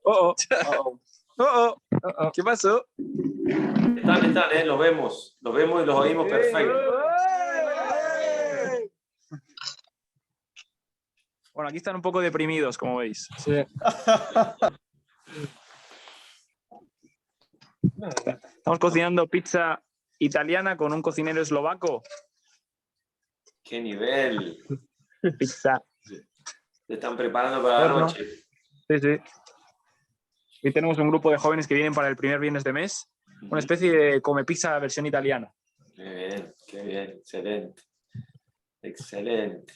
Oh, oh. ¿Qué pasó? Están, los vemos y los oímos perfecto. Bueno, aquí están un poco deprimidos, como veis. Sí. Estamos cocinando pizza italiana con un cocinero eslovaco. ¡Qué nivel! Pizza. Se están preparando para la noche. Sí, sí. Hoy tenemos un grupo de jóvenes que vienen para el primer viernes de mes. Una especie de come pizza versión italiana. Qué bien, excelente. Excelente.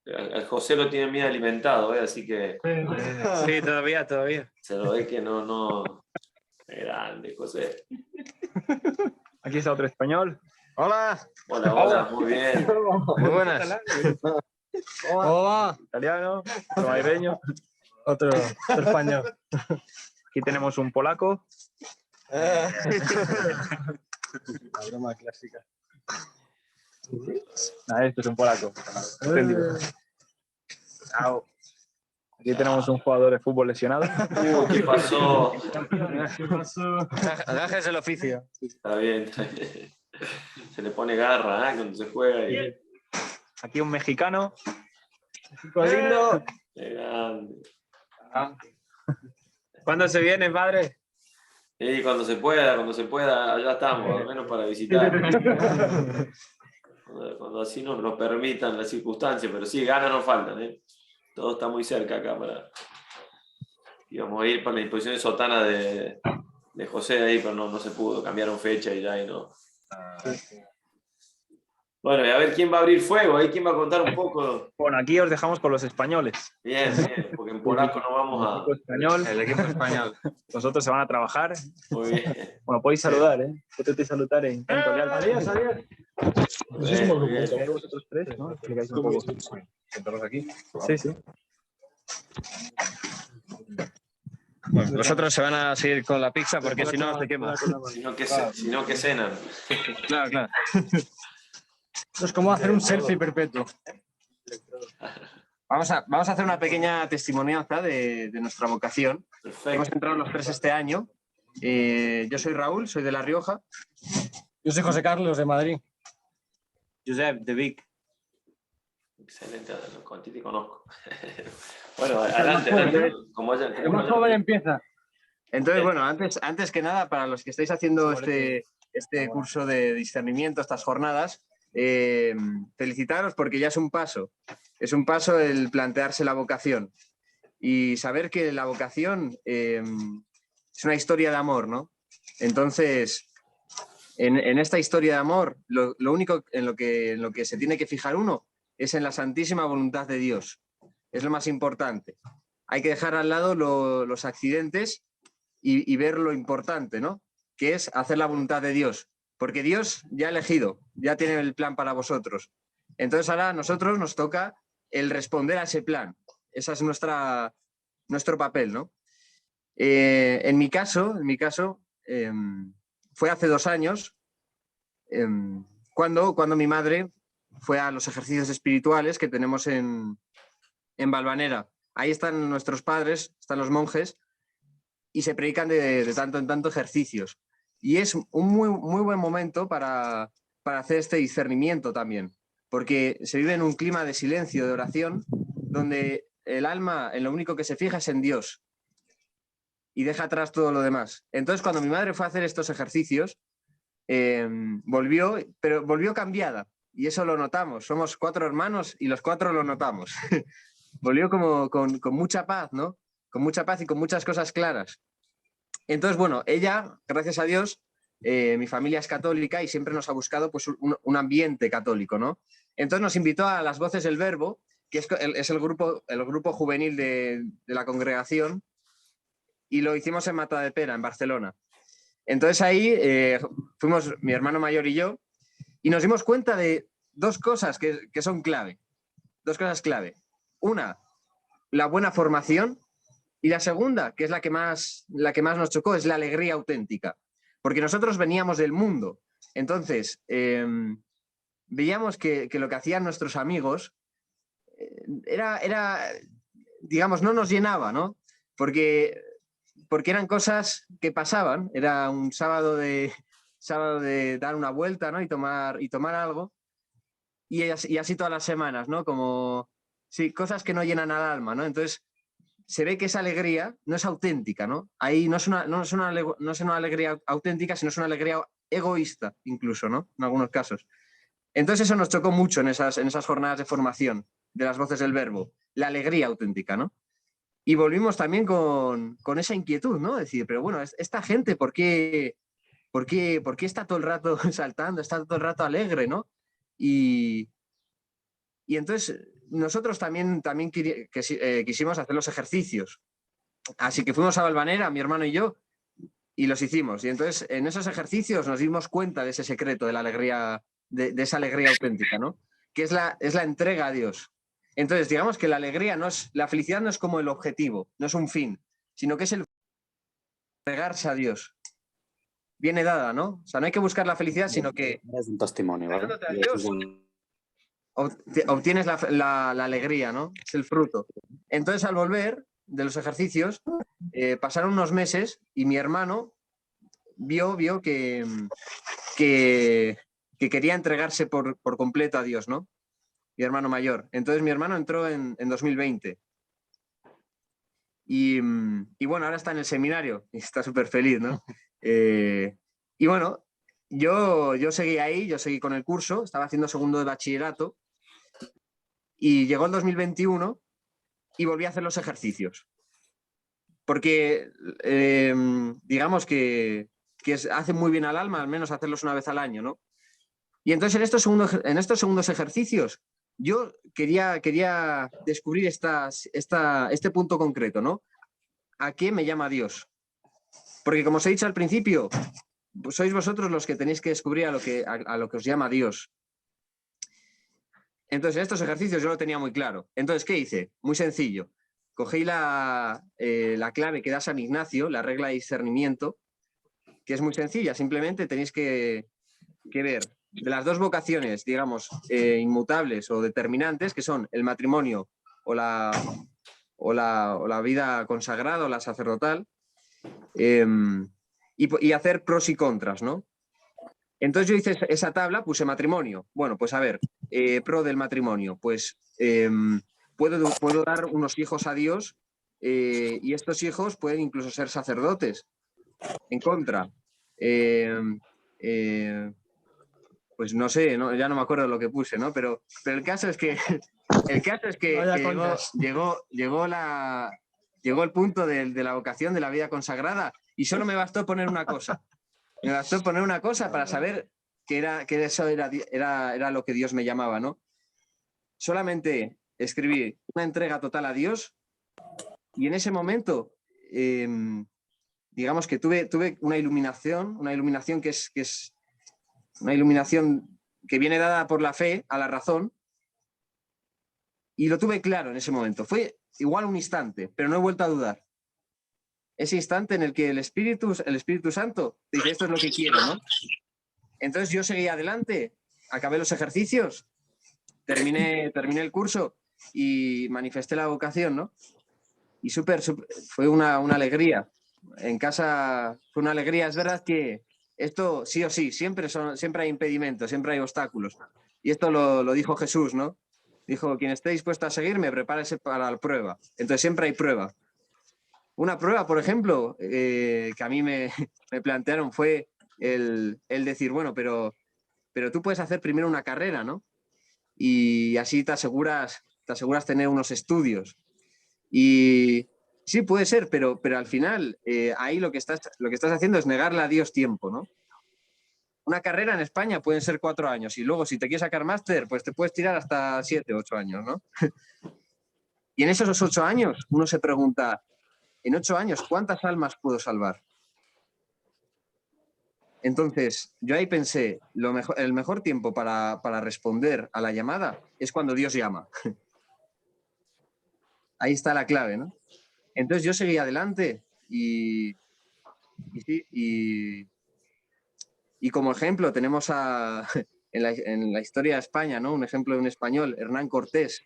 Al José lo tiene bien alimentado, así que... Sí, todavía. Se lo ve que no... Grande, José. Aquí está otro español. Hola. Hola, muy bien. Muy buenas. Hola. Italiano, madrileño. Otro español. Aquí tenemos un polaco. La broma clásica. Este es un polaco. Entendido. Aquí tenemos un jugador de fútbol lesionado. ¿Qué pasó? Gajes el oficio. Está bien. Se le pone garra, cuando se juega. Aquí un mexicano. Lindo. Qué grande. ¿Cuándo se viene, padre? Y cuando se pueda, allá estamos, al menos para visitar. Cuando así nos permitan las circunstancias, pero sí, ganas no faltan, Todo está muy cerca acá para... Íbamos a ir para la disposición de sotana de José ahí, pero no se pudo, cambiaron fecha y ya y no. Bueno, y a ver quién va a abrir fuego, quién va a contar un poco. Bueno, aquí os dejamos con los españoles. Bien, porque en polaco no vamos a... El equipo español. Vosotros se van a trabajar. Muy bien. Bueno, podéis saludar, Podéis saludar en tanto Adiós. Vosotros tres, ¿no? Explicáis un poco. Sentaros aquí. Sí. Bueno, vosotros se van a seguir con la pizza porque si no se quema. Sino que cenan. Claro. Es como hacer un selfie perpetuo. Vamos a hacer una pequeña testimonianza de nuestra vocación. Perfecto. Hemos entrado los tres este año. Yo soy Raúl, soy de La Rioja. Yo soy José Carlos, de Madrid. Josep, de Vic. Excelente, a ti te conozco. Bueno, adelante. Como El más joven empieza. Entonces, bueno, antes que nada, para los que estáis haciendo este curso de discernimiento, estas jornadas, felicitaros porque ya es un paso. Es un paso el plantearse la vocación y saber que la vocación es una historia de amor, ¿no? Entonces, en esta historia de amor, lo único en lo que se tiene que fijar uno es en la santísima voluntad de Dios. Es lo más importante. Hay que dejar al lado los accidentes y ver lo importante, ¿no? Que es hacer la voluntad de Dios. Porque Dios ya ha elegido, ya tiene el plan para vosotros. Entonces ahora a nosotros nos toca el responder a ese plan. Ese es nuestro papel, ¿no? En mi caso, fue hace 2 años cuando mi madre fue a los ejercicios espirituales que tenemos en Valvanera. Ahí están nuestros padres, están los monjes, y se predican de tanto en tanto ejercicios. Y es un muy buen momento para hacer este discernimiento también, porque se vive en un clima de silencio, de oración, donde el alma en lo único que se fija es en Dios y deja atrás todo lo demás. Entonces, cuando mi madre fue a hacer estos ejercicios, volvió cambiada, y eso lo notamos. Somos 4 hermanos y los 4 lo notamos. Volvió como con mucha paz, ¿no? Con mucha paz y con muchas cosas claras. Entonces, bueno, ella, gracias a Dios, mi familia es católica y siempre nos ha buscado pues, un ambiente católico, ¿no? Entonces nos invitó a las Voces del Verbo, que es el grupo juvenil de la congregación, y lo hicimos en Matadepera, en Barcelona. Entonces ahí fuimos mi hermano mayor y yo, y nos dimos cuenta de 2 cosas que son clave. 2 cosas clave. Una, la buena formación, y la segunda, que es la que más nos chocó, es la alegría auténtica. Porque nosotros veníamos del mundo, Entonces, veíamos que lo que hacían nuestros amigos era, digamos, no nos llenaba, ¿no? Porque eran cosas que pasaban. Era un sábado de dar una vuelta, ¿no? Y tomar algo. Y así todas las semanas, ¿no? Como, sí, cosas que no llenan al alma, ¿no? Entonces, se ve que esa alegría no es auténtica, ¿no? Ahí no es una alegría auténtica, sino es una alegría egoísta, incluso, ¿no? En algunos casos. Entonces eso nos chocó mucho en esas jornadas de formación de las voces del verbo, la alegría auténtica, ¿no? Y volvimos también con esa inquietud, ¿no? Decir, pero bueno, esta gente, ¿por qué está todo el rato saltando, está todo el rato alegre, ¿no? Y entonces nosotros también quisimos hacer los ejercicios. Así que fuimos a Valvanera, mi hermano y yo, y los hicimos. Y entonces en esos ejercicios nos dimos cuenta de ese secreto, de la alegría, de esa alegría auténtica, ¿no? Que es la entrega a Dios. Entonces, digamos que la felicidad no es como el objetivo, no es un fin, sino que es el entregarse a Dios. Viene dada, ¿no? O sea, no hay que buscar la felicidad, sino que Es un testimonio, ¿vale? entregándote a Dios, obtienes la alegría, ¿no? Es el fruto. Entonces, al volver de los ejercicios, pasaron unos meses y mi hermano vio que quería entregarse por completo a Dios, ¿no? Mi hermano mayor. Entonces mi hermano entró en 2020. Y bueno, ahora está en el seminario y está súper feliz, ¿no? Y bueno, yo seguí ahí, yo seguí con el curso, estaba haciendo segundo de bachillerato y llegó el 2021 y volví a hacer los ejercicios. Porque digamos que hace muy bien al alma, al menos hacerlos una vez al año, ¿no? Y entonces en estos segundos ejercicios yo quería descubrir este punto concreto, ¿no? ¿A qué me llama Dios? Porque como os he dicho al principio, pues sois vosotros los que tenéis que descubrir a lo que os llama Dios. Entonces en estos ejercicios yo lo tenía muy claro. Entonces, ¿qué hice? Muy sencillo. Cogí la clave que da San Ignacio, la regla de discernimiento, que es muy sencilla. Simplemente tenéis que ver de las dos vocaciones, digamos, inmutables o determinantes, que son el matrimonio o la vida consagrada o la sacerdotal, y hacer pros y contras, ¿no? Entonces yo hice esa tabla, puse matrimonio. Bueno, pues a ver, pro del matrimonio, pues puedo dar unos hijos a Dios y estos hijos pueden incluso ser sacerdotes. En contra, pues no sé, ya no me acuerdo lo que puse, ¿no? Pero el caso es que llegó el punto de la vocación de la vida consagrada y solo me bastó poner una cosa. Me bastó poner una cosa para saber que eso era lo que Dios me llamaba, ¿no? Solamente escribí una entrega total a Dios y en ese momento, digamos que tuve una iluminación que es una iluminación que viene dada por la fe a la razón, y lo tuve claro en ese momento. Fue igual un instante, pero no he vuelto a dudar. Ese instante en el que el Espíritu Santo dice, esto es lo que quiero, ¿no? Entonces yo seguí adelante, acabé los ejercicios, terminé el curso y manifesté la vocación, ¿no? Y fue una alegría. En casa fue una alegría. Es verdad que esto sí o sí, siempre hay impedimentos, siempre hay obstáculos. Y esto lo dijo Jesús, ¿no? Dijo, quien esté dispuesto a seguirme, prepárese para la prueba. Entonces siempre hay prueba. Una prueba, por ejemplo, que a mí me plantearon fue el decir, bueno, pero tú puedes hacer primero una carrera, ¿no? Y así te aseguras tener unos estudios. Y sí, puede ser, pero al final ahí lo que estás haciendo es negarle a Dios tiempo, ¿no? Una carrera en España pueden ser 4 años y luego si te quieres sacar máster, pues te puedes tirar hasta 7, 8 años, ¿no? Y en esos 8 años uno se pregunta, en 8 años, ¿cuántas almas puedo salvar? Entonces, yo ahí pensé, el mejor tiempo para responder a la llamada es cuando Dios llama. Ahí está la clave, ¿no? Entonces yo seguí adelante y Y como ejemplo tenemos en la historia de España, ¿no? Un ejemplo de un español, Hernán Cortés,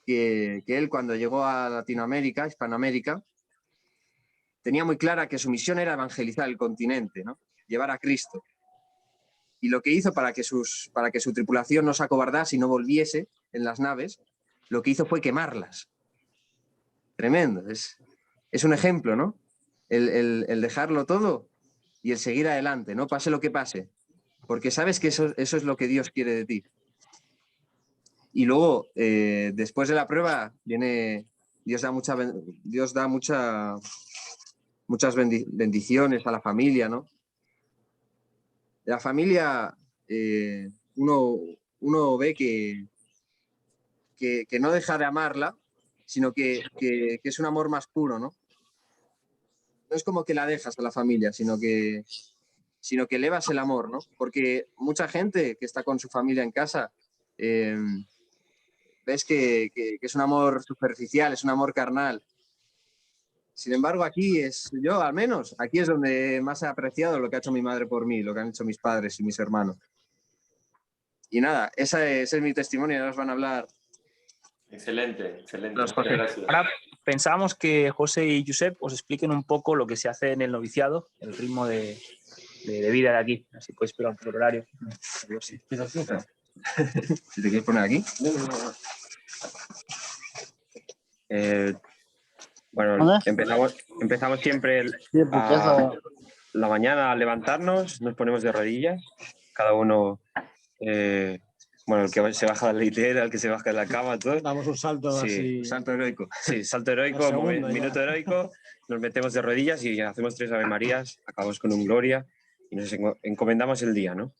que él cuando llegó a Latinoamérica, Hispanoamérica, tenía muy clara que su misión era evangelizar el continente, ¿no? Llevar a Cristo. Y lo que hizo para que su tripulación no se acobardase y no volviese en las naves, lo que hizo fue quemarlas. Tremendo. Es un ejemplo, ¿no? El dejarlo todo y el seguir adelante, ¿no? Pase lo que pase. Porque sabes que eso es lo que Dios quiere de ti. Y luego, después de la prueba, Dios da muchas bendiciones a la familia, ¿no? La familia, uno ve que no deja de amarla, sino que es un amor más puro, ¿no? No es como que la dejas a la familia, sino que elevas el amor, ¿no? Porque mucha gente que está con su familia en casa, ves que es un amor superficial, es un amor carnal. Sin embargo, yo al menos, aquí es donde más he apreciado lo que ha hecho mi madre por mí, lo que han hecho mis padres y mis hermanos. Y nada, ese es mi testimonio, ahora os van a hablar. Excelente, excelente. Los Muchas José. gracias. Ahora pensábamos que José y Josep os expliquen un poco lo que se hace en el noviciado, el ritmo de vida de aquí. Así podéis esperar por horario. Si te quieres poner aquí. Bueno, empezamos siempre la mañana a levantarnos, nos ponemos de rodillas, cada uno, el que se baja de la litera, el que se baja de la cama, todos. Damos un salto así. Salto heroico. Sí, salto heroico, minuto heroico, nos metemos de rodillas y hacemos 3 Ave Marías, acabamos con un Gloria y nos encomendamos el día, ¿no?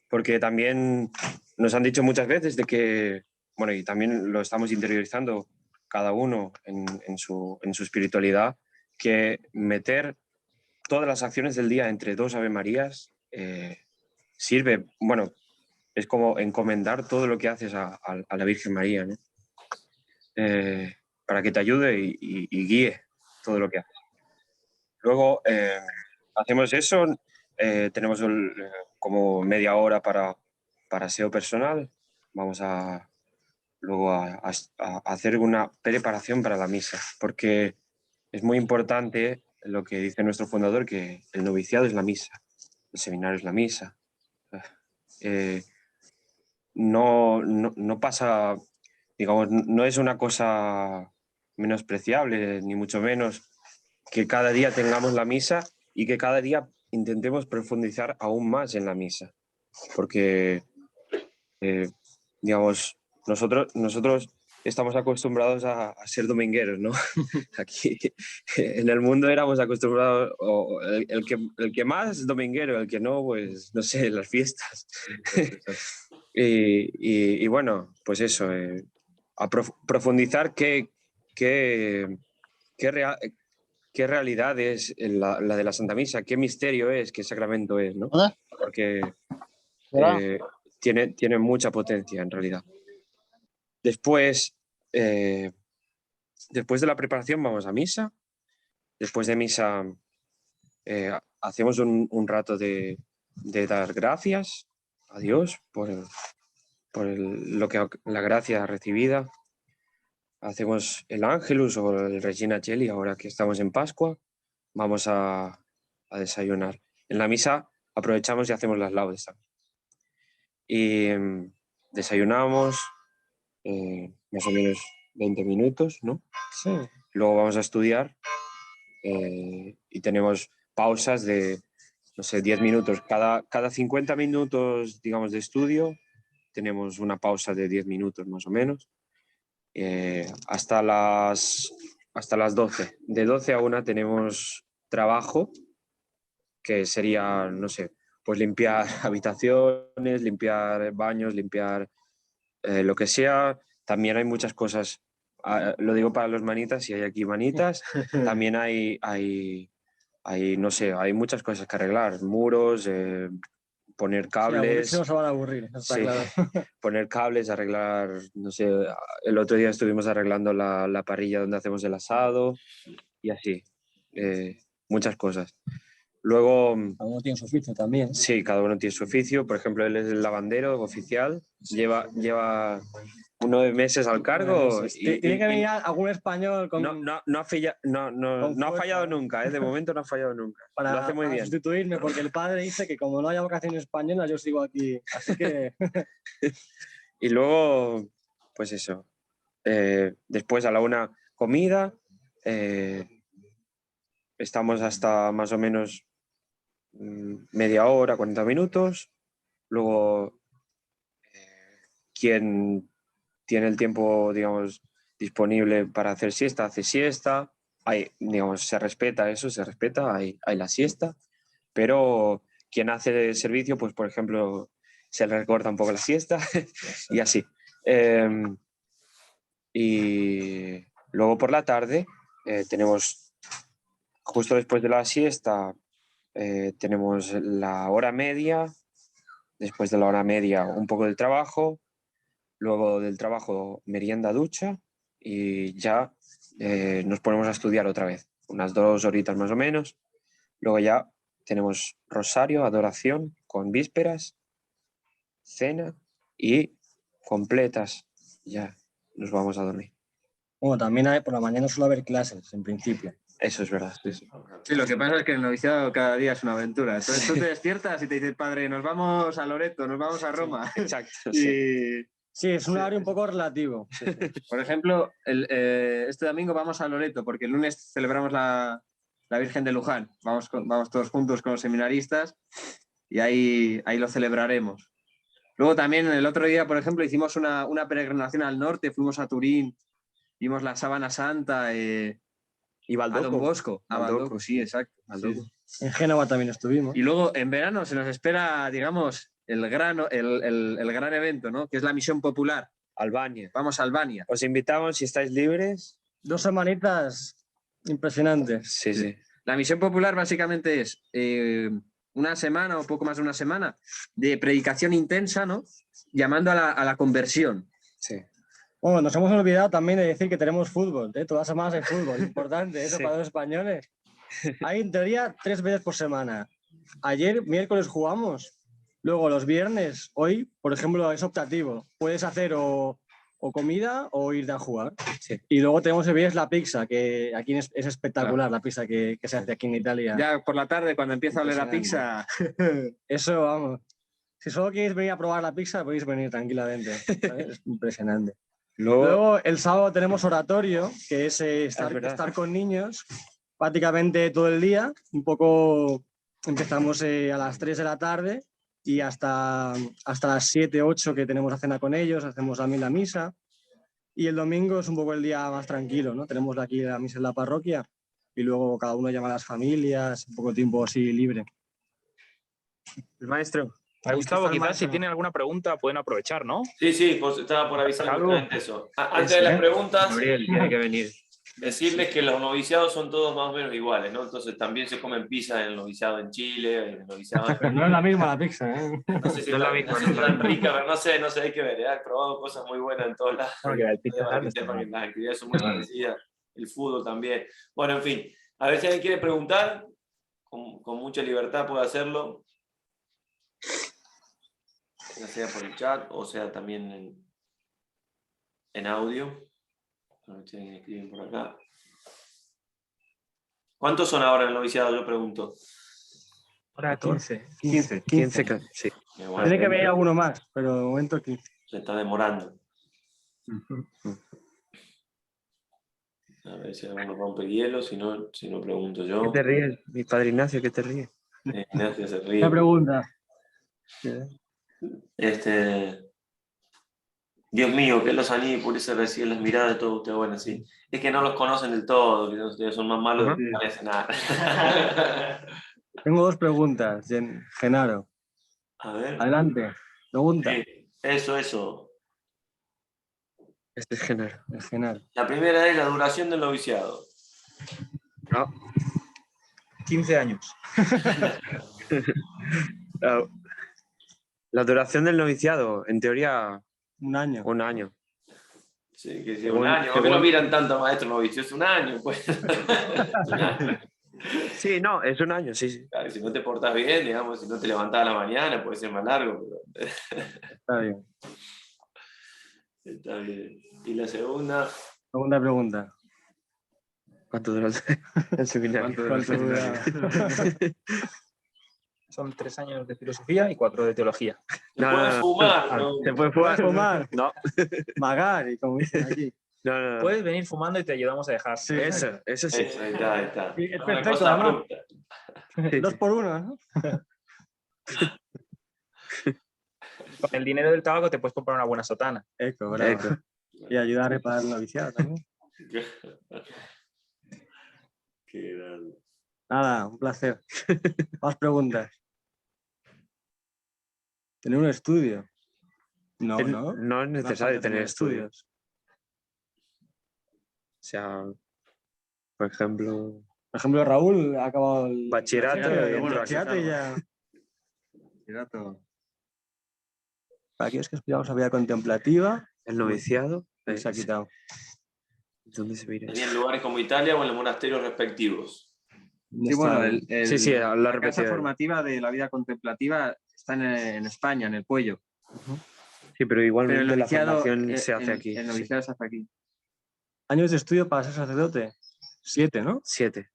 Porque también nos han dicho muchas veces de que, bueno, y también lo estamos interiorizando cada uno en su espiritualidad, que meter todas las acciones del día entre 2 Ave Marías sirve, bueno, es como encomendar todo lo que haces a la Virgen María, ¿no? Para que te ayude y guíe todo lo que haces. Luego hacemos eso, tenemos como media hora para aseo personal, vamos luego a hacer una preparación para la misa, porque es muy importante lo que dice nuestro fundador, que el noviciado es la misa, el seminario es la misa. No pasa, digamos, no es una cosa menospreciable, ni mucho menos, que cada día tengamos la misa y que cada día intentemos profundizar aún más en la misa, porque, digamos, nosotros estamos acostumbrados a ser domingueros, ¿no? Aquí en el mundo éramos acostumbrados, el que más dominguero, el que no, pues no sé, las fiestas. y bueno, pues eso, a profundizar qué realidad es la de la Santa Misa, qué misterio es, qué sacramento es, ¿no? Porque tiene mucha potencia en realidad. Después de la preparación vamos a misa. Después de misa hacemos un rato de dar gracias a Dios por la gracia recibida. Hacemos el Ángelus o el Regina Coeli ahora que estamos en Pascua. Vamos a desayunar. En la misa aprovechamos y hacemos las laudes también. Y desayunamos más o menos 20 minutos, ¿no? Sí. Luego vamos a estudiar y tenemos pausas de, no sé, 10 minutos. Cada 50 minutos, digamos, de estudio, tenemos una pausa de 10 minutos más o menos. Hasta las 12. De 12 a 1 tenemos trabajo, que sería, no sé, pues limpiar habitaciones, limpiar baños, limpiar lo que sea. También hay muchas cosas, lo digo para los manitas, si hay aquí manitas, también hay, no sé, hay muchas cosas que arreglar, muros, poner cables. Sí, no se van a aburrir, está claro. Poner cables, arreglar, no sé, el otro día estuvimos arreglando la parrilla donde hacemos el asado y así, muchas cosas. Luego, Cada uno tiene su oficio también. sí, cada uno tiene su oficio. Por ejemplo, él es el lavandero oficial. Lleva 9 meses al cargo. Tiene que venir algún español con, no ha fallado nunca, ¿eh? De momento no ha fallado nunca. Lo hace muy bien. Sustituirme, porque el padre dice que como no haya vocación española, yo sigo aquí. Así que... Y luego, pues eso. Después a la 1 comida. Estamos hasta más o menos media hora, 40 minutos. Luego, quien tiene el tiempo, digamos, disponible para hacer siesta, hace siesta. Digamos, se respeta eso, hay la siesta. Pero quien hace servicio, pues por ejemplo, se le recorta un poco la siesta y así. Y luego por la tarde tenemos, justo después de la siesta, tenemos la hora media. Después de la hora media, un poco de trabajo. Luego del trabajo, merienda, ducha. Y ya nos ponemos a estudiar otra vez. Unas 2 horitas más o menos. Luego ya tenemos rosario, adoración, con vísperas, cena y completas. Ya nos vamos a dormir. Bueno, también por la mañana suele haber clases, en principio. Eso es verdad. Sí, lo que pasa es que el noviciado cada día es una aventura. Entonces tú te despiertas y te dices, padre, nos vamos a Loreto, nos vamos a Roma. Sí, exacto. Sí, es un horario un poco relativo. Sí. Por ejemplo, este domingo vamos a Loreto porque el lunes celebramos la Virgen de Luján. Vamos todos juntos con los seminaristas y ahí lo celebraremos. Luego también el otro día, por ejemplo, hicimos una peregrinación al norte, fuimos a Turín, vimos la Sábana Santa. Y a Don Bosco. A Baldoco, sí, exacto. Baldoco. Sí. En Génova también estuvimos. Y luego en verano se nos espera, digamos, el gran evento, ¿no? Que es la misión popular. Albania. Vamos a Albania. Os invitamos si estáis libres. 2 semanitas impresionantes. Sí. La misión popular básicamente es una semana o poco más de una semana de predicación intensa, ¿no? Llamando a la conversión. Sí. Bueno, nos hemos olvidado también de decir que tenemos fútbol, ¿eh? Todas las semanas hay fútbol, importante eso para los españoles. Hay en teoría 3 veces por semana. Ayer, miércoles, jugamos. Luego los viernes, hoy, por ejemplo, es optativo. Puedes hacer o comida o ir a jugar. Sí. Y luego tenemos el viernes la pizza, que aquí es espectacular, la pizza que se hace aquí en Italia. Ya por la tarde, cuando empieza a oler la pizza. Eso, vamos. Si solo queréis venir a probar la pizza, podéis venir tranquilamente. ¿Sabes? Es impresionante. Luego el sábado tenemos oratorio, que es estar con niños prácticamente todo el día. Un poco empezamos a las 3 de la tarde y hasta las 7, 8 que tenemos la cena con ellos, hacemos también la misa. Y el domingo es un poco el día más tranquilo, ¿no? Tenemos aquí la misa en la parroquia y luego cada uno llama a las familias, un poco de tiempo así libre. El maestro. Gustavo, quizás si tienen alguna pregunta pueden aprovechar, ¿no? Sí, pues estaba por avisar justamente eso. Antes de las preguntas, Gabriel, tiene que venir. Decirles que los noviciados son todos más o menos iguales, ¿no? Entonces también se comen pizza en el noviciado en Chile, en el noviciado Pero no es la misma la pizza, ¿eh? No sé si es la misma, no es tan rica, pero no sé, hay que ver. He probado cosas muy buenas en todos lados. Las actividades son muy parecidas, el fútbol también. Bueno, en fin, a ver si alguien quiere preguntar, con mucha libertad puede hacerlo. Ya sea por el chat o sea también en audio. A ver si alguien escribe por acá. ¿Cuántos son ahora en el noviciado? Yo pregunto. Ahora 15, sí. Bueno, Tiene que venir alguno más, pero de momento 15. se está demorando. A ver si alguno rompe hielo, si no pregunto yo. ¿Qué te ríes? Mi padre Ignacio, ¿qué te ríes? Ignacio se ríe. Una pregunta. Dios mío, que los anime por eso reciben las miradas de todos ustedes. Bueno, sí. Es que no los conocen del todo, que ustedes son más malos de lo que parecen. Nada. Tengo 2 preguntas, Genaro. A ver. Adelante, pregunta. Sí, eso. Este es Genaro. La primera es la duración del noviciado. No. 15 años. La duración del noviciado, en teoría, Un año. un año. Sí, que sea un año. ¿Por qué no miran tanto maestro novicio? Es un año, pues. Sí, no, es un año, sí, sí. Claro, si no te portás bien, digamos, si no te levantás a la mañana, puede ser más largo, pero Está bien. está bien. Y la segunda, Segunda pregunta. ¿Cuánto dura el seminario? ¿Cuánto dura el ¿Cuánto dura? seminario? Son 3 años de filosofía y 4 de teología. te No, puedes no, no. fumar, ¿no? ¿Se puede ¿Puedes fumar? fumar? No, Magari, como dicen aquí. no. Puedes venir fumando y te ayudamos a dejar. Sí. Eso sí. Eso, ahí está, ahí está. Sí, es Una perfecto, cosa además. abrupta. Sí, 2 sí. por 1, ¿no? Con el dinero del tabaco te puedes comprar una buena sotana. Eco, bravo. Eco. Y ayudar a reparar el noviciado también. Qué grande. Nada, un placer. Más preguntas. ¿Tener un estudio? No, ¿no? No es No hace necesario falta tener estudios. O sea, por ejemplo, Por ejemplo, Raúl ha acabado el Bachillerato y y el entró bachillerato y ya. Bachillerato. Para aquellos que estudiamos la vida contemplativa, el noviciado. se ha quitado. ¿Dónde se mira? ¿Tenía en lugares como Italia o en los monasterios respectivos? Sí, bueno, Sí, sí, la la casa repetida. formativa de la vida contemplativa está en España, en el Puello. Sí, pero igualmente Pero el la noviciado, formación se hace aquí. El sí. noviciado se hace aquí. Años de estudio para ser sacerdote. 7, ¿no? 7.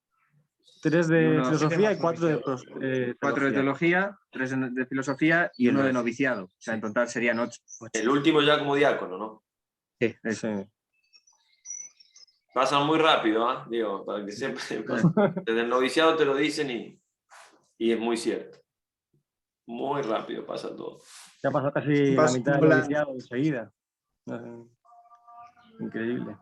3 Y de uno- filosofía y 4 de 4 de teología, 3 de filosofía y Y 1 uno de de- noviciado. O sea, en total serían 8. El último ya como diácono, ¿no? Sí. Pasan muy rápido, ¿ah? Digo, para que sepan. Desde el noviciado te lo dicen y es muy cierto. Muy rápido pasa todo. Ya pasó casi la mitad del noviciado enseguida. Increíble.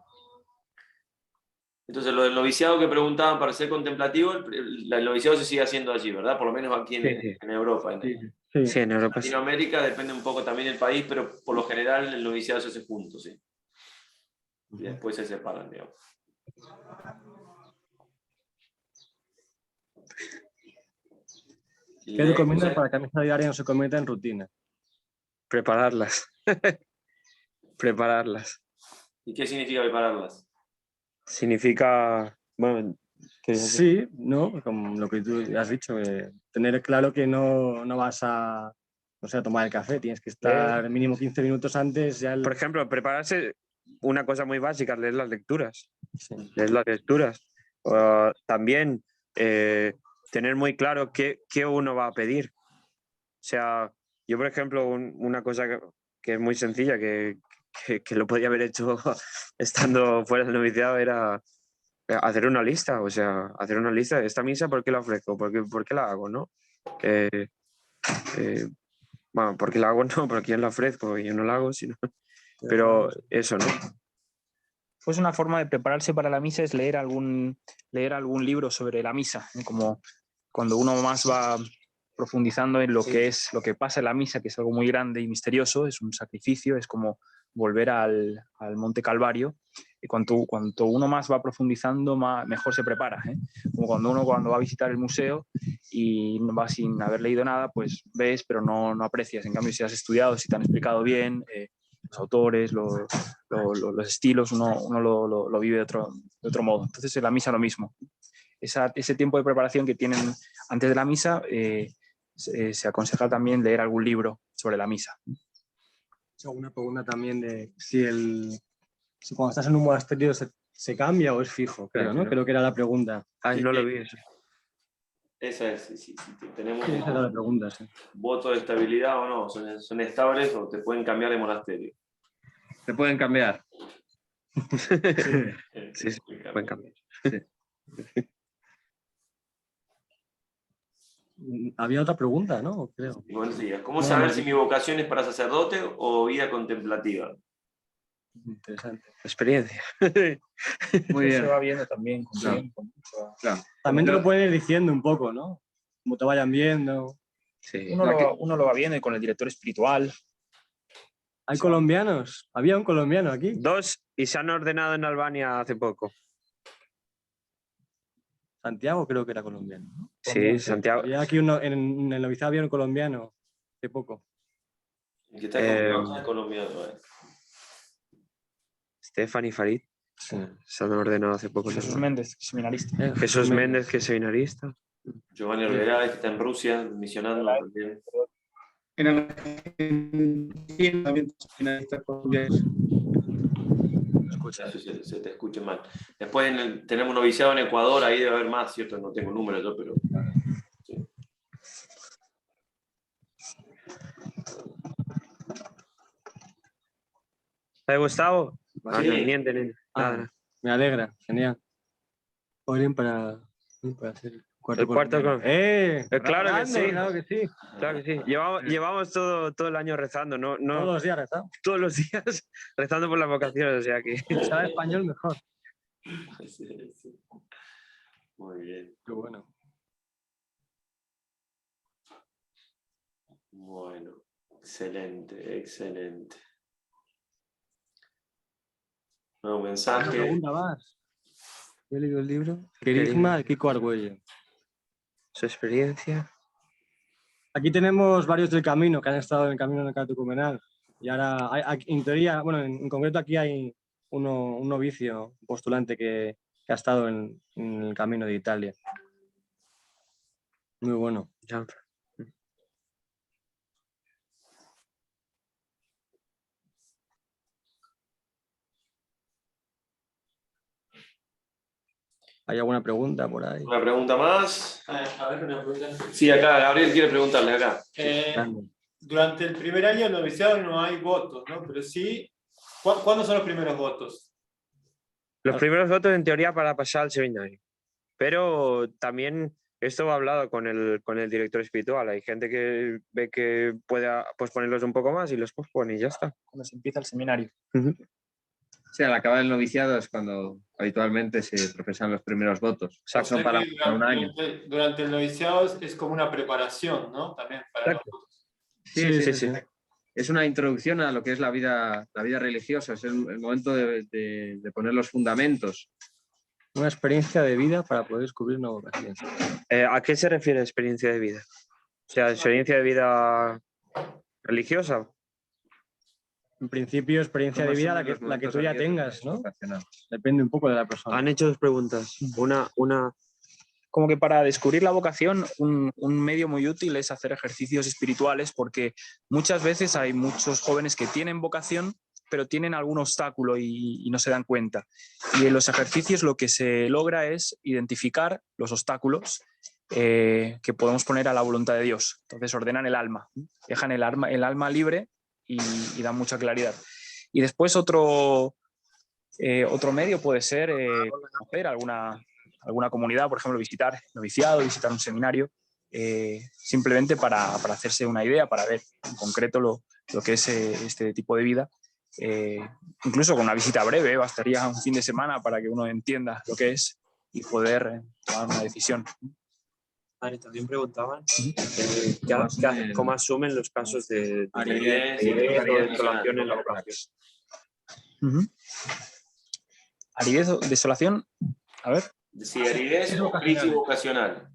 Entonces, lo del noviciado que preguntaban para ser contemplativo, el noviciado se sigue haciendo allí, ¿verdad? Por lo menos aquí Sí. en Europa. En Sí. Sí, en Europa sí. Latinoamérica depende un poco también del país, pero por lo general el noviciado se hace junto, ¿sí? Y después se separan, digamos. ¿Qué recomiendas para que la misa diaria no se convierta en rutina? Prepararlas. Prepararlas. ¿Y qué significa prepararlas? Significa, bueno, ¿qué decir? Sí, ¿no? Como lo que tú has dicho, tener claro que no vas a, no sé, a tomar el café, tienes que estar mínimo 15 minutos antes. Ya Por ejemplo, prepararse, una cosa muy básica, leer las lecturas. Sí. Leer las lecturas. También tener muy claro qué uno va a pedir. O sea, yo, por ejemplo, una cosa que es muy sencilla, que lo podía haber hecho estando fuera del noviciado, era hacer una lista. O sea, hacer una lista de esta misa, ¿por qué la ofrezco? ¿Por qué la hago? ¿No? Bueno, ¿por qué la hago? No, ¿por quién la ofrezco? Yo no la hago, sino... Pero eso, ¿no? Pues una forma de prepararse para la misa es leer algún libro sobre la misa, ¿no? Como cuando uno más va profundizando en lo que es lo que pasa en la misa, que es algo muy grande y misterioso, es un sacrificio, es como volver al Monte Calvario. Y cuanto uno más va profundizando, mejor se prepara, ¿eh? Como cuando va a visitar el museo y va sin haber leído nada, pues ves, pero no aprecias. En cambio, si has estudiado, si te han explicado bien, los autores, los estilos, uno lo vive de otro modo. Entonces, en la misa lo mismo. Ese tiempo de preparación que tienen antes de la misa, se aconseja también leer algún libro sobre la misa. Una pregunta también de si cuando estás en un monasterio se cambia o es fijo, creo, ¿no? Creo que era la pregunta. Ay, no lo vi eso. Esa es, si tenemos Sí, esa era la pregunta, sí. voto de estabilidad o no, son estables o te pueden cambiar de monasterio. Te pueden cambiar. Sí, buen cambio. Había otra pregunta, ¿no? Creo. Buenos días. ¿Cómo saber si mi vocación es para sacerdote o vida contemplativa? Interesante. Experiencia. Muy bien. Se va viendo también con Claro. tiempo. Claro. También te lo pueden ir diciendo un poco, ¿no? Como te vayan viendo. Sí. Uno lo va viendo y con el director espiritual. ¿Hay colombianos? Había un colombiano aquí. 2 y se han ordenado en Albania hace poco. Santiago creo que era colombiano, ¿no? Sí, Santiago. Había aquí en el noviciado había un colombiano hace poco. El que está complicado es colombiano. Stephanie Farid. Sí, se han ordenado hace poco. Jesús Méndez, seminarista. Jesús Méndez, que es seminarista. Giovanni Olveray, que está en Rusia, misionando también. En Argentina también finalistas portugueses. Se te escuche mal. Después tenemos un noviciado en Ecuador, ahí debe haber más, ¿cierto? No tengo número yo, pero... Sí. ¿Te ha gustado? Sí. Nada. Me alegra, genial. Hoy bien para hacer El cuarto con... claro que sí. Claro que sí. Claro que sí. Llevamos todo el año rezando, no, Todos los días rezamos. todos los días rezando por las vocaciones, o sea que... Si sabe español, mejor. Sí. Muy bien. Qué bueno. Bueno, excelente. Nuevo Una mensaje. pregunta más. Yo he leído el libro. Querigma de Kiko Argüello. Su experiencia. Aquí tenemos varios del camino que han estado en el camino de Catucumenal. Y ahora, en teoría, bueno, en concreto aquí hay un novicio, un postulante que ha estado en el camino de Italia. Muy bueno. ¿Hay alguna pregunta por ahí? ¿Una pregunta más? A ver, una pregunta. Sí, acá, Gabriel quiere preguntarle acá. Durante el primer año del noviciado no hay votos, ¿no? Pero sí, ¿cuándo son los primeros votos? Los primeros votos en teoría para pasar al seminario. Pero también esto va hablado con el director espiritual. Hay gente que ve que puede posponerlos un poco más y los pospone y ya está. Cuando se empieza el seminario. Sí, al acabar el noviciado es cuando habitualmente se profesan los primeros votos. O sea para que un año. durante el noviciado es como una preparación, ¿no? También para los votos. Sí. Es una introducción a lo que es la vida religiosa, es el momento de poner los fundamentos. Una experiencia de vida para poder descubrir una vocación. ¿A qué se refiere experiencia de vida? O sea, experiencia de vida religiosa. En principio, experiencia de vida la que tú ya tengas, ¿no? Depende un poco de la persona. Han hecho dos preguntas. Una Como que para descubrir la vocación, un medio muy útil es hacer ejercicios espirituales, porque muchas veces hay muchos jóvenes que tienen vocación, pero tienen algún obstáculo y no se dan cuenta. Y en los ejercicios lo que se logra es identificar los obstáculos que podemos poner a la voluntad de Dios. Entonces ordenan el alma, dejan el alma libre y dan mucha claridad. Y después otro medio puede ser hacer alguna comunidad, por ejemplo, visitar noviciado, visitar un seminario, simplemente para hacerse una idea, para ver en concreto lo que es este tipo de vida. Incluso con una visita breve, bastaría un fin de semana para que uno entienda lo que es y poder tomar una decisión. Vale, también preguntaban cómo asumen los casos de aridez o desolación desolación en la vocación. Aridez o desolación, a ver. Sí, aridez o crisis vocacional.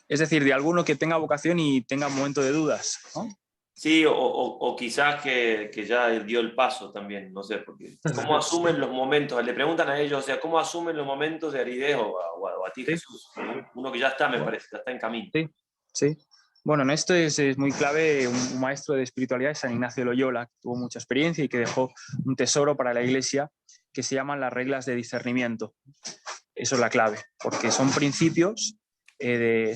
Es decir, de alguno que tenga vocación y tenga un momento de dudas, ¿no? Sí, o quizás que ya dio el paso también, no sé, porque ¿cómo asumen los momentos? Le preguntan a ellos, o sea, ¿cómo asumen los momentos de aridez o a ti, Sí. Jesús? Uno que ya está, me parece, ya está en camino. Sí. Bueno, en esto es muy clave un maestro de espiritualidad, San Ignacio de Loyola, que tuvo mucha experiencia y que dejó un tesoro para la Iglesia que se llaman las reglas de discernimiento. Eso es la clave, porque son principios,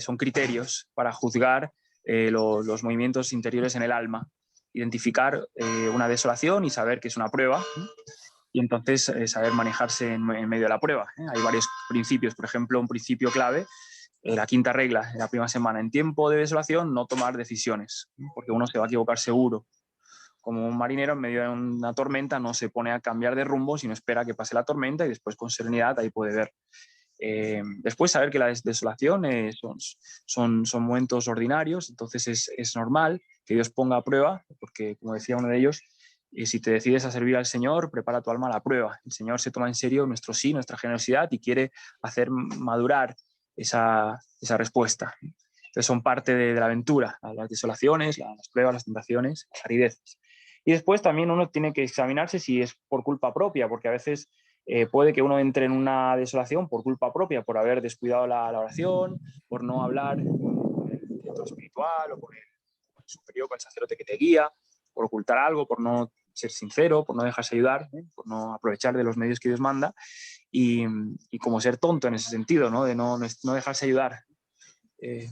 son criterios para juzgar los movimientos interiores en el alma, identificar una desolación y saber que es una prueba, y entonces saber manejarse en medio de la prueba. Hay varios principios, por ejemplo, un principio clave, la quinta regla, en la primera semana, en tiempo de desolación no tomar decisiones, porque uno se va a equivocar seguro. Como un marinero en medio de una tormenta no se pone a cambiar de rumbo, sino espera que pase la tormenta y después con serenidad ahí puede ver. Después saber que la desolación son momentos ordinarios, entonces es normal que Dios ponga a prueba, porque como decía uno de ellos, si te decides a servir al Señor, prepara tu alma a la prueba. El Señor se toma en serio nuestro sí, nuestra generosidad y quiere hacer madurar esa respuesta. Entonces son parte de la aventura, las desolaciones, las pruebas, las tentaciones, las arideces. Y después también uno tiene que examinarse si es por culpa propia, porque a veces puede que uno entre en una desolación por culpa propia, por haber descuidado la oración, por no hablar con el director espiritual o con el superior, con el sacerdote que te guía, por ocultar algo, por no ser sincero, por no dejarse ayudar, por no aprovechar de los medios que Dios manda y como ser tonto en ese sentido, ¿no? De no dejarse ayudar. Sí.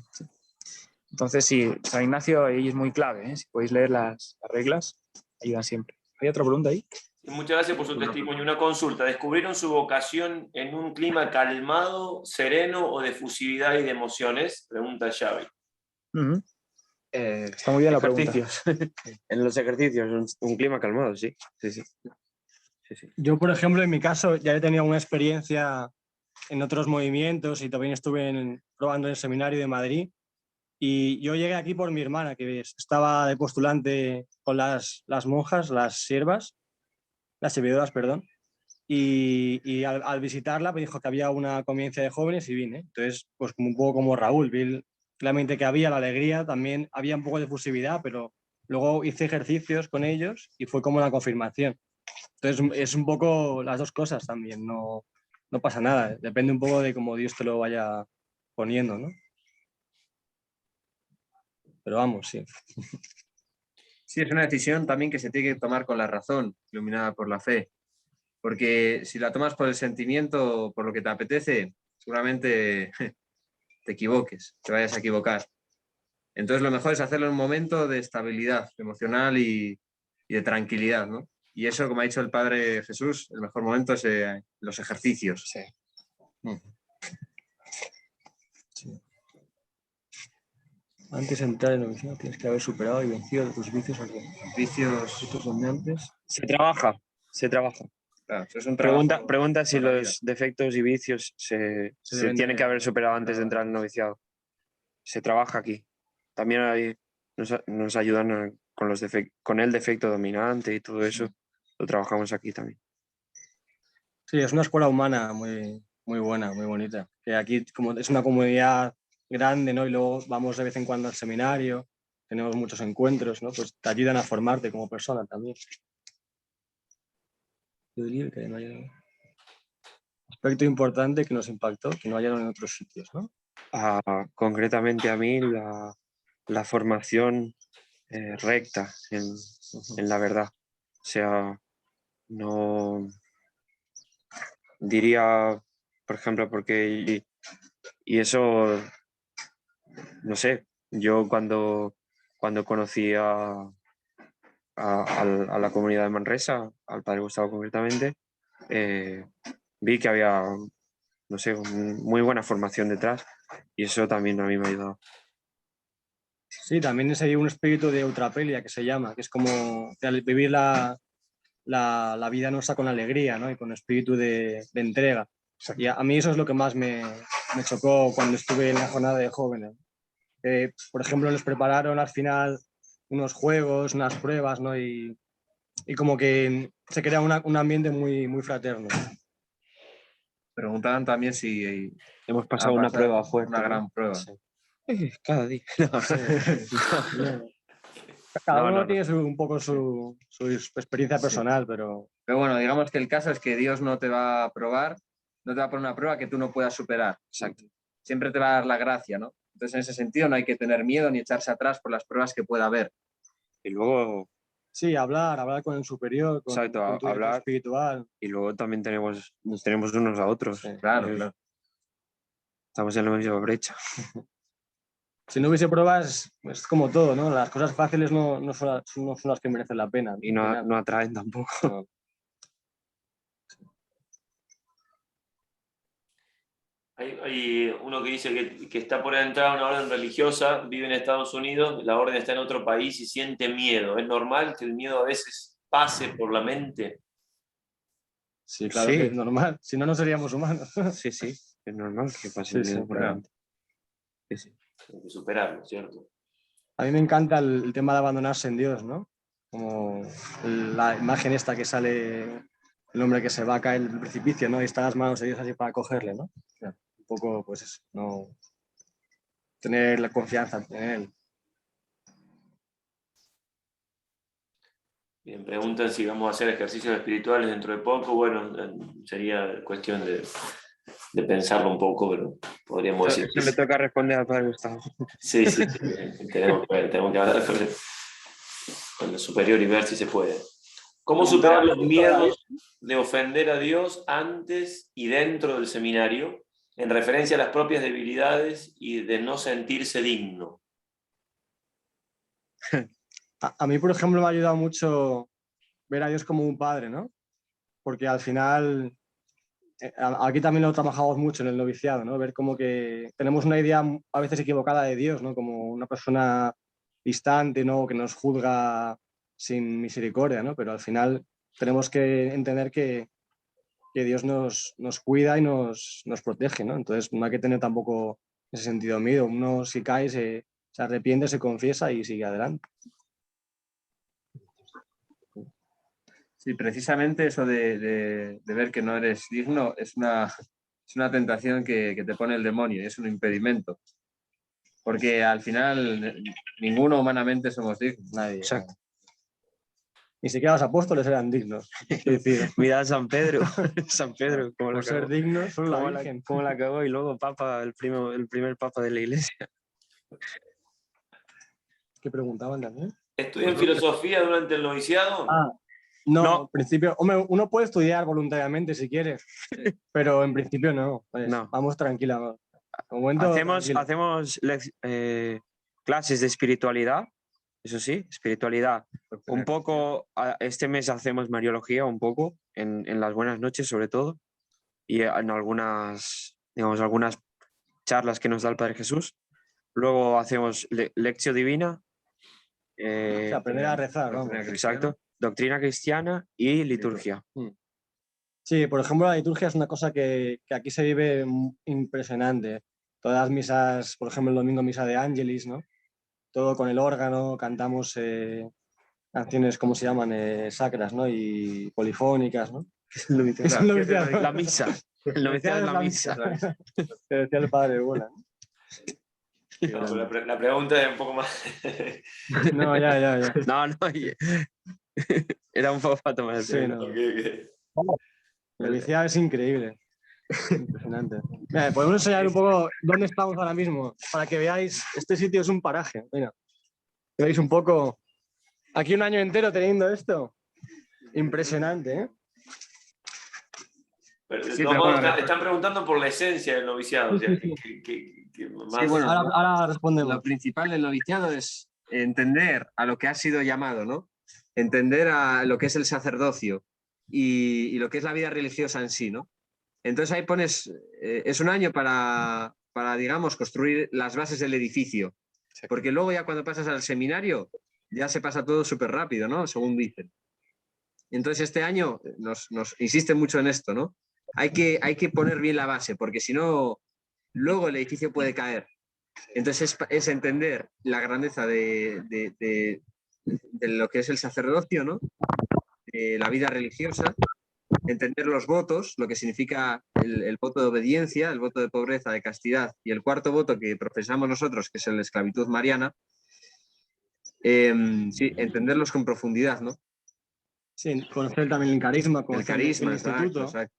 Entonces, sí, San Ignacio ahí es muy clave, ¿eh? Si podéis leer las reglas, ayudan siempre. ¿Hay otra pregunta ahí? Muchas gracias por su testimonio. Una consulta. ¿Descubrieron su vocación en un clima calmado, sereno o de efusividad y de emociones? Pregunta Xavi. Está muy bien la pregunta. En los ejercicios, un clima calmado, sí. Yo, por ejemplo, en mi caso, ya he tenido una experiencia en otros movimientos y también estuve probando en el seminario de Madrid. Y yo llegué aquí por mi hermana, que estaba de postulante con las monjas, las siervas, las servidoras, perdón. Y al visitarla me dijo que había una convivencia de jóvenes y vine. Entonces, pues como un poco como Raúl, vi claramente que había la alegría, también había un poco de efusividad, pero luego hice ejercicios con ellos y fue como la confirmación. Entonces es un poco las dos cosas también, no pasa nada, depende un poco de cómo Dios te lo vaya poniendo, ¿no? Pero vamos, sí. Sí, es una decisión también que se tiene que tomar con la razón, iluminada por la fe. Porque si la tomas por el sentimiento, por lo que te apetece, seguramente te equivoques, te vayas a equivocar. Entonces lo mejor es hacerlo en un momento de estabilidad emocional y de tranquilidad, ¿no? Y eso, como ha dicho el Padre Jesús, el mejor momento es los ejercicios. Sí. Antes de entrar en la oficina tienes que haber superado y vencido tus vicios dominantes. Se trabaja. Claro, eso es un Pregunta si toda la los defectos y vicios se tienen que haber superado antes de entrar al noviciado. Se trabaja aquí. También nos ayudan con el defecto dominante y todo eso. Lo trabajamos aquí también. Sí, es una escuela humana muy, muy buena, muy bonita. Que aquí como es una comunidad grande, ¿no? Y luego vamos de vez en cuando al seminario, tenemos muchos encuentros, ¿no? Pues te ayudan a formarte como persona también. Yo diría que no hay aspecto importante que nos impactó, que no hayan en otros sitios, ¿no? Concretamente a mí la formación recta en la verdad. O sea, no diría, por ejemplo, porque y eso, no sé, yo cuando conocí a la comunidad de Manresa, al Padre Gustavo concretamente, vi que había, no sé, muy buena formación detrás y eso también a mí me ha ayudado. Sí, también es ahí un espíritu de eutrapelia que se llama, que es como vivir la vida nuestra con alegría, ¿no? Y con espíritu de entrega. Y a mí eso es lo que más me chocó cuando estuve en la jornada de jóvenes. Por ejemplo, les prepararon al final unos juegos, unas pruebas, ¿no? Y como que se crea un ambiente muy, muy fraterno. Preguntaban también si hemos pasado una prueba fuerte. Una gran prueba. Sí. Cada día. Cada uno tiene un poco su experiencia personal, pero... Pero bueno, digamos que el caso es que Dios no te va a probar, no te va a poner una prueba que tú no puedas superar. Exacto. Siempre te va a dar la gracia, ¿no? Entonces, en ese sentido, no hay que tener miedo ni echarse atrás por las pruebas que pueda haber. Y luego... Sí, hablar con el superior, con tu hablar espiritual. Y luego también nos tenemos unos a otros. Sí, claro. Estamos en la misma brecha. Si no hubiese pruebas, es como todo, ¿no? Las cosas fáciles no son las que merecen la pena. Y no atraen tampoco. No. Hay uno que dice que está por entrar a una orden religiosa, vive en Estados Unidos, la orden está en otro país y siente miedo. ¿Es normal que el miedo a veces pase por la mente? Sí, claro que es normal. Si no, no seríamos humanos. Sí, es normal que pase el miedo por la mente. Sí. Hay que superarlo, ¿cierto? A mí me encanta el tema de abandonarse en Dios, ¿no? Como la imagen esta que sale el hombre que se va a caer del precipicio, ¿no? Y está en las manos de Dios así para cogerle, ¿no? O sea, un poco, pues eso, no tener la confianza en Él. Bien, preguntan si vamos a hacer ejercicios espirituales dentro de poco. Bueno, sería cuestión de pensarlo un poco, pero podríamos decir que Eso le toca responder al padre Gustavo. sí, tenemos que hablar con el superior y ver si se puede. ¿Cómo superar los miedos de ofender a Dios antes y dentro del seminario en referencia a las propias debilidades y de no sentirse digno? A mí, por ejemplo, me ha ayudado mucho ver a Dios como un padre, ¿no? Porque al final, aquí también lo trabajamos mucho en el noviciado, ¿no? Ver como que tenemos una idea a veces equivocada de Dios, ¿no? Como una persona distante, ¿no? Que nos juzga sin misericordia, ¿no? Pero al final tenemos que entender que Dios nos cuida y nos protege, ¿no? Entonces no hay que tener tampoco ese sentido de miedo. Uno si cae se arrepiente, se confiesa y sigue adelante. Sí, precisamente eso de ver que no eres digno es una tentación que te pone el demonio, es un impedimento. Porque al final ninguno humanamente somos dignos. Nadie. Exacto. Ni siquiera los apóstoles eran dignos. Es decir, Mira a San Pedro. San Pedro, cómo la por ser cagó. dignos, solo la Cómo Virgen. cómo la cagó y luego papa, el primer papa de la iglesia. ¿Qué preguntaban también? ¿Estudian filosofía durante el noviciado? No, en principio, hombre, uno puede estudiar voluntariamente si quiere, pero en principio no. Pues, No. Vamos tranquila. Hacemos clases de espiritualidad, eso sí, espiritualidad. Un poco, este mes hacemos Mariología un poco, en las buenas noches sobre todo, y en algunas charlas que nos da el Padre Jesús. Luego hacemos Lectio Divina. Aprender a rezar, vamos. Exacto. Doctrina cristiana y liturgia. Sí, por ejemplo, la liturgia es una cosa que aquí se vive impresionante. Todas las misas, por ejemplo, el domingo misa de Ángelis, ¿no? Todo con el órgano, cantamos canciones, ¿cómo se llaman? Sacras, ¿no? Y polifónicas, ¿no? Es el noviciado. La misa. El noviciado es la misa. Te decía el padre Bola, ¿no? No, pero la pregunta es un poco más... No, ya. No, era un poco para tomar el Sí, pelo. no. Okay. El noviciado es increíble. Impresionante. Mira, podemos enseñar un poco dónde estamos ahora mismo, para que veáis, este sitio es un paraje. Mira, veis un poco, aquí un año entero teniendo esto. Impresionante, ¿eh? Pero, Sí, no, pero bueno, están preguntando por la esencia del noviciado. O sea, más... Sí, bueno, Ahora respondemos. lo principal del noviciado es entender a lo que ha sido llamado, ¿no? Entender a lo que es el sacerdocio y lo que es la vida religiosa en sí, ¿no? Entonces ahí pones, es un año para, digamos, construir las bases del edificio, porque luego ya cuando pasas al seminario ya se pasa todo súper rápido, ¿no? Según dicen. Entonces este año nos insiste mucho en esto, ¿no? Hay que poner bien la base, porque si no, luego el edificio puede caer. Entonces es entender la grandeza de lo que es el sacerdocio, ¿no? La vida religiosa, entender los votos, lo que significa el voto de obediencia, el voto de pobreza, de castidad, y el cuarto voto que profesamos nosotros, que es el de esclavitud mariana. Sí, entenderlos con profundidad, ¿no? Sí, conocer también el carisma, El carisma, el instituto, exacto.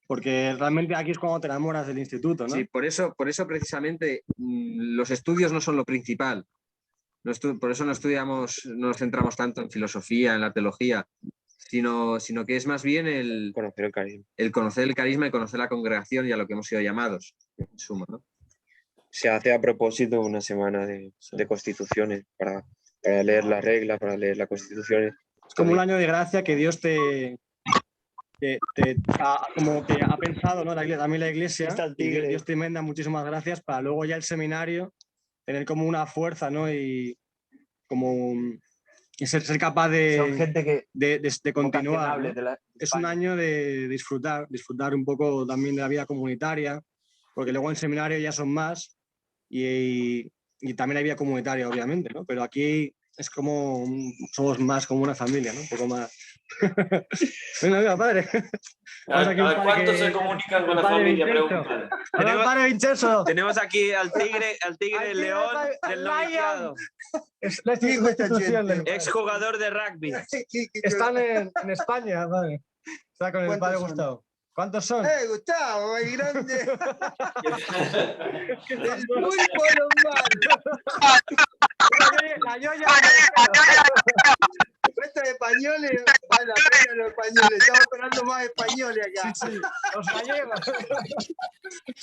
porque realmente aquí es cuando te enamoras del instituto, ¿no? Sí, por eso precisamente los estudios no son lo principal. Por eso no nos centramos tanto en filosofía, en la teología, sino que es más bien el Conocer el carisma. El conocer el carisma y conocer la congregación y a lo que hemos sido llamados, en suma, ¿no? Se hace a propósito una semana de constituciones para leer las reglas, para leer las constituciones. Es como un año de gracia que Dios como que ha pensado, ¿no? También la iglesia, y Dios te manda muchísimas gracias para luego ya el seminario tener como una fuerza, ¿no? Y como y ser capaz de continuar, ¿no? Es un año de disfrutar un poco también de la vida comunitaria, porque luego en seminario ya son más y también hay vida comunitaria, obviamente, ¿no? Pero aquí es como, somos más como una familia, ¿no? Un poco más Venga, padre. Vamos aquí un padre ¿Cuántos que- se comunican con el la padre familia? Vincenzo. Preguntan. Hola, padre Vincenzo. Tenemos aquí al tigre del León del noviciado. Es la Digo esta institución del gente. padre. Exjugador de rugby. Están en España, padre. Está con el ¿Cuántos padre son? Gustavo. ¿Cuántos son? Gustavo, el grande. El pulpo lombardo. La yoya. Estos españoles, vale la pena los españoles. Estamos esperando más españoles acá. Sí, los gallegos.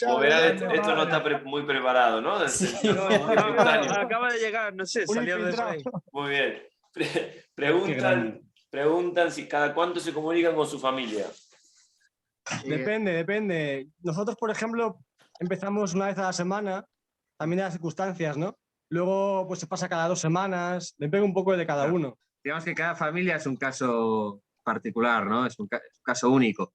Como verán, esto no está muy preparado, ¿no? Simultáneo. Acaba de llegar, no sé, Un salió de infiltrado. ahí. Muy bien. grande. Preguntan si cada cuánto se comunican con su familia. Depende. Nosotros, por ejemplo, empezamos una vez a la semana, también de las circunstancias, ¿no? Luego, pues se pasa cada 2 semanas, depende un poco de cada Claro. uno. Digamos que cada familia es un caso particular, ¿no? Es un caso único.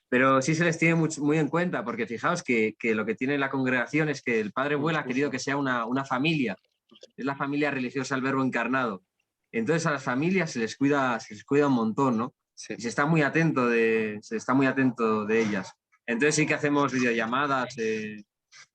Pero sí se les tiene muy en cuenta, porque fijaos que lo que tiene la congregación es que el Padre Vuela ha querido que sea una familia. Es la familia religiosa, el Verbo encarnado. Entonces a las familias se les cuida un montón, ¿no? Sí. Y se está muy atento de ellas. Entonces sí que hacemos videollamadas.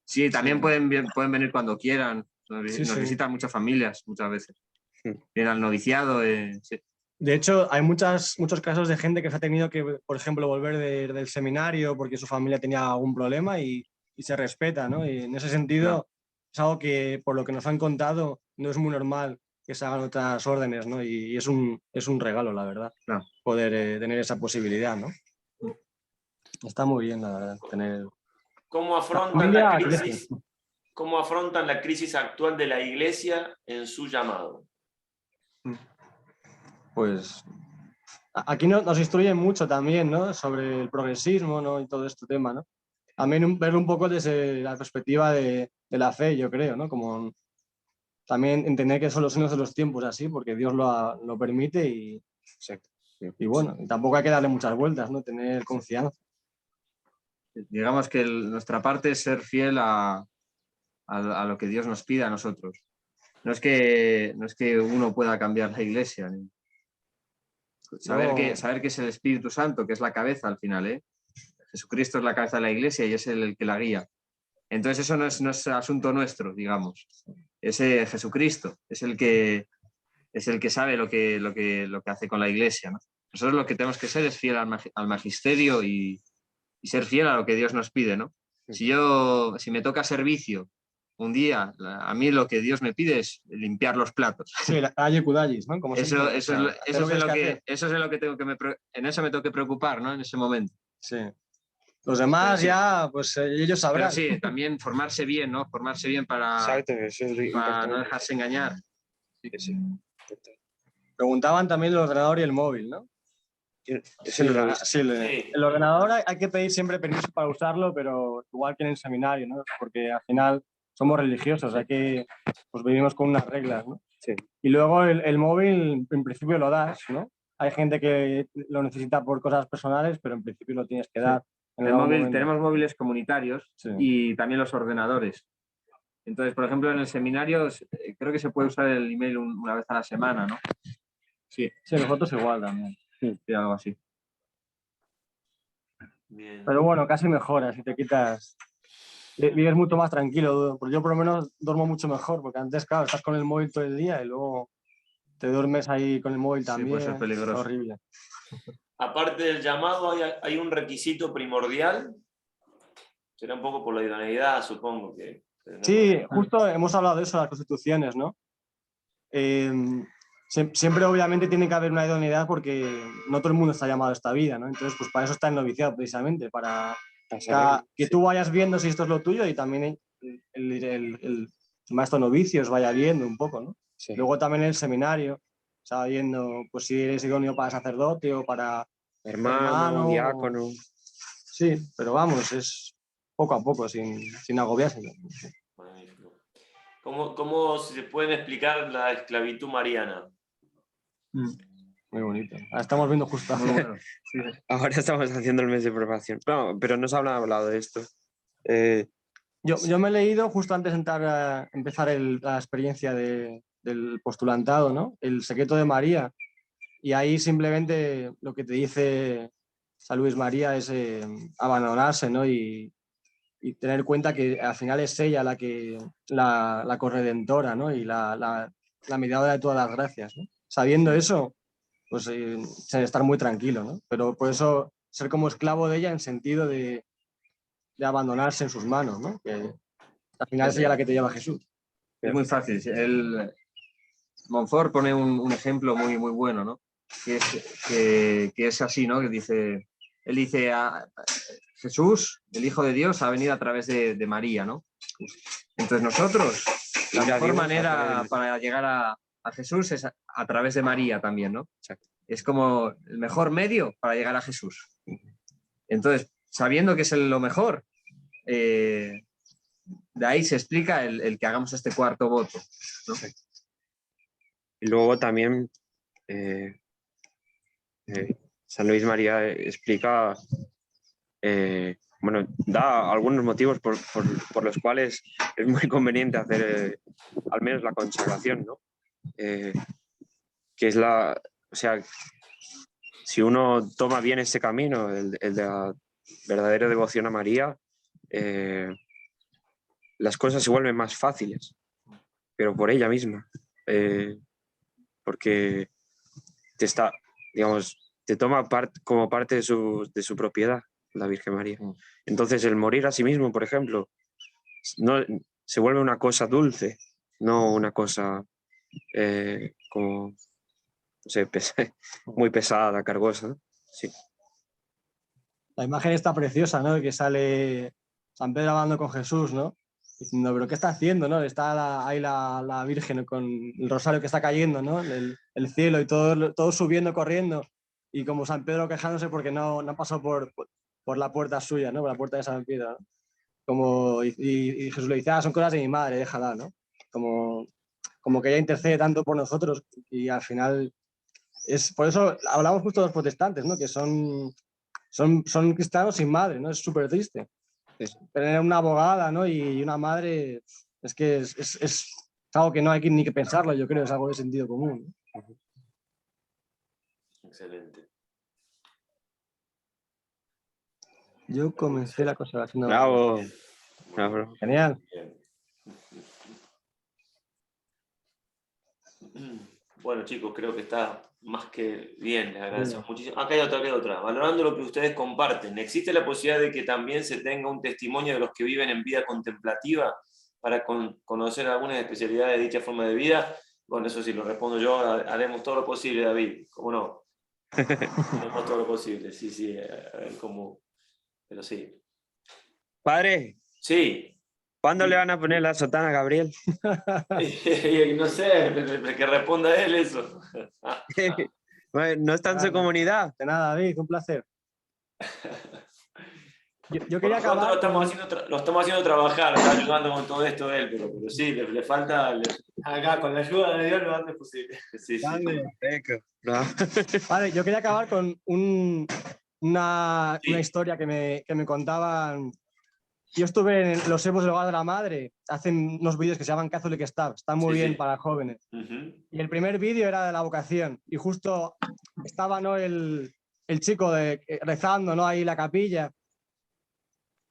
Sí, también pueden venir cuando quieran. Nos Sí. visitan muchas familias muchas veces. Sí. Vienen al noviciado. Sí. De hecho, hay muchos casos de gente que se ha tenido que, por ejemplo, volver del seminario porque su familia tenía algún problema y se respeta, ¿no? Y en ese sentido, Claro. es algo que, por lo que nos han contado, no es muy normal que se hagan otras órdenes, ¿no? Y es un regalo, la verdad, Claro. poder tener esa posibilidad, ¿no? Está muy bien, la verdad, tener... ¿Cómo afrontan Familia, la iglesia. crisis? ¿Cómo afrontan la crisis actual de la iglesia en su llamado? Pues aquí nos instruyen mucho también, ¿no? Sobre el progresismo, ¿no? Y todo este tema, ¿no? También verlo un poco desde la perspectiva de la fe, yo creo, ¿no? Como también entender que son los signos de los tiempos así, porque Dios lo permite Exacto. y bueno, y tampoco hay que darle muchas vueltas, ¿no? Tener confianza. Digamos que nuestra parte es ser fiel a lo que Dios nos pide a nosotros. No es que uno pueda cambiar la iglesia. Saber que es el Espíritu Santo, que es la cabeza al final, ¿eh? Jesucristo es la cabeza de la iglesia y es el que la guía. Entonces eso no es asunto nuestro, digamos. Es Jesucristo, es el que sabe lo que hace con la iglesia, ¿no? Nosotros lo que tenemos que ser es fiel al magisterio y ser fiel a lo que Dios nos pide, ¿no? Si me toca servicio un día, a mí lo que Dios me pide es limpiar los platos. Sí, la calle Kudallis, ¿no? Como Eso siempre, es o sea, hacer lo que tienes que hacer. en lo que tengo en eso me tengo que preocupar, ¿no? En ese momento. Sí. Los demás Pero sí. ya, pues ellos sabrán. Pero sí, también formarse bien, ¿no? Formarse bien para Exacto, eso es no importante. dejarse engañar. Sí que sí. Preguntaban también el ordenador y el móvil, ¿no? Eso no lo he visto. Sí, el ordenador hay que pedir siempre permiso para usarlo, pero igual que en el seminario, ¿no? Porque al final somos religiosos, pues vivimos con unas reglas, ¿no? Sí. Y luego el móvil, en principio lo das, ¿no? Hay gente que lo necesita por cosas personales, pero en principio lo tienes que dar. en algún momento. Tenemos móviles comunitarios Sí. y también los ordenadores. Entonces, por ejemplo, en el seminario creo que se puede usar el email una vez a la semana, ¿no? Sí, Nosotros igual también. sí, algo así. Bien. Pero bueno, casi mejora si te quitas. Vives mucho más tranquilo. Yo por lo menos duermo mucho mejor, porque antes, claro, estás con el móvil todo el día y luego te duermes ahí con el móvil Sí, también. puede ser peligroso. Es horrible. Aparte del llamado, hay un requisito primordial. Será un poco por la idoneidad, supongo que. Sí, justo hemos hablado de eso, las constituciones, ¿no? Siempre obviamente tiene que haber una idoneidad porque no todo el mundo está llamado a esta vida, ¿no? Entonces, pues para eso está el noviciado precisamente, para que tú vayas viendo si esto es lo tuyo y también el maestro novicio os vaya viendo un poco, ¿no? Sí. Luego también el seminario, se va viendo pues si eres idóneo para sacerdote o para Hermano, diácono. Sí, pero vamos, es poco a poco, sin agobiarse. Magnífico. ¿Cómo se puede explicar la esclavitud mariana? Muy bonito. Ahora estamos viendo justo. Muy bueno. Sí. Ahora estamos haciendo el mes de preparación. No, pero no se han hablado de esto. Yo me he leído justo antes de empezar la experiencia del postulantado, ¿no? El secreto de María. Y ahí simplemente lo que te dice San Luis María es abandonarse, ¿no? Y tener en cuenta que al final es ella la corredentora, ¿no? Y la mediadora de todas las gracias, ¿no? Sabiendo eso, pues estar muy tranquilo, ¿no? Pero por eso ser como esclavo de ella en sentido de abandonarse en sus manos, ¿no? Que al final es ella la que te lleva a Jesús. Es muy fácil. Montfort pone un ejemplo muy, muy bueno, ¿no? Que es así, ¿no? Él dice, Jesús, el Hijo de Dios, ha venido a través de María, ¿no? Entonces nosotros, la mejor manera para llegar a Jesús es a través de María también, ¿no? Es como el mejor medio para llegar a Jesús. Entonces, sabiendo que es lo mejor, de ahí se explica el que hagamos este cuarto voto, ¿no? Y luego también San Luis María explica, bueno, da algunos motivos por los cuales es muy conveniente hacer al menos la consagración, ¿no? Que es o sea, si uno toma bien ese camino, el de la verdadera devoción a María, las cosas se vuelven más fáciles, pero por ella misma. Porque te toma como parte de su propiedad, la Virgen María. Entonces el morir a sí mismo, por ejemplo, se vuelve una cosa dulce, no una cosa como, no sé, muy pesada, cargosa, ¿no? Sí. La imagen está preciosa, ¿no? Que sale San Pedro hablando con Jesús, ¿no? Diciendo, pero ¿qué está haciendo, no? Está ahí la Virgen con el rosario que está cayendo, ¿no? El cielo y todo subiendo, corriendo. Y como San Pedro quejándose porque no pasó por la puerta suya, ¿no? Por la puerta de San Pedro, ¿no? Y Jesús le dice, son cosas de mi madre, déjala, ¿no? Como que ella intercede tanto por nosotros y al final por eso hablamos justo de los protestantes, ¿no? Que son cristianos sin madre, ¿no? Es súper triste. Tener una abogada, ¿no? Y una madre es que es algo que no hay ni que pensarlo, yo creo, es algo de sentido común, ¿no? Excelente. Yo comencé la consagración. Bravo. Bravo. Genial. Bueno, chicos, creo que está más que bien. Les agradecemos muchísimo. Acá hay otra. Valorando lo que ustedes comparten, ¿existe la posibilidad de que también se tenga un testimonio de los que viven en vida contemplativa para conocer algunas especialidades de dicha forma de vida? Bueno, eso sí, lo respondo yo. Haremos todo lo posible, David. ¿Cómo no? Haremos todo lo posible. Sí, a ver cómo. Pero sí. Padre. Sí. ¿Cuándo le van a poner la sotana a Gabriel? No sé, que responda él eso. No está en su comunidad. De nada, David, un placer. Yo quería acabar. Lo estamos haciendo trabajar, está ayudando con todo esto él, pero sí, le falta. Acá, con la ayuda de Dios, lo antes posible. Sí. Vale, yo quería acabar con una historia que me contaban. Yo estuve en los Evos del Hogar de la Madre, hacen unos vídeos que se llaman Catholic Stuff, están muy bien para jóvenes. Y el primer vídeo era de la vocación, y justo estaba, ¿no? el chico rezando, ¿no? Ahí en la capilla,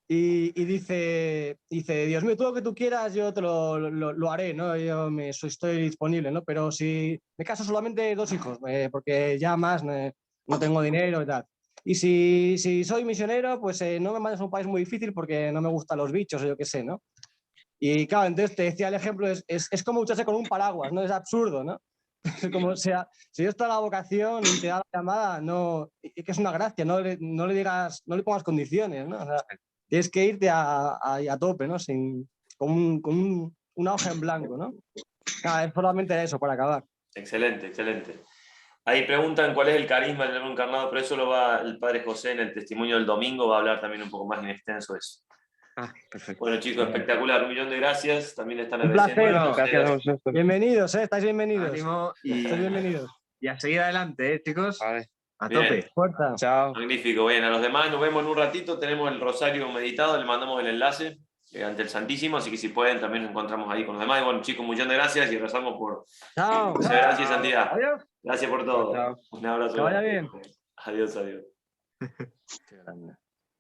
y dice, Dios mío, todo lo que tú quieras yo te lo haré, ¿no? Yo estoy disponible, ¿no? Pero si me caso solamente 2 hijos, porque ya más no tengo dinero y tal. Y si soy misionero, pues no me mandes a un país muy difícil porque no me gustan los bichos o yo qué sé, ¿no? Y claro, entonces te decía el ejemplo, es como ducharse con un paraguas, ¿no? Es absurdo, ¿no? Como sea, si Dios te da la vocación y te da la llamada, no, que es una gracia, no le pongas condiciones, ¿no? O sea, tienes que irte a tope, ¿no? Con una hoja en blanco, ¿no? Nada, es solamente eso, para acabar. Excelente. Ahí preguntan cuál es el carisma del Verbo encarnado, pero eso lo va el Padre José en el testimonio del domingo, va a hablar también un poco más en extenso de eso. Perfecto. Bueno, chicos, espectacular, 1.000.000 de gracias. También están un placer. Gracias a vosotros. Bienvenidos, estáis bienvenidos. Ánimo Estáis bienvenidos. Y a seguir adelante, chicos. Vale. A Bien. tope. Fuerza. Chao. Magnífico, bien, a los demás nos vemos en un ratito, tenemos el rosario meditado, le mandamos el enlace ante el Santísimo, así que si pueden también nos encontramos ahí con los demás. Y bueno, chicos, muchas gracias y rezamos por Chao. perseverancia y santidad. Adiós. Gracias por todo. Chao. Un abrazo. Que vaya bien. Adiós, adiós. Qué grande.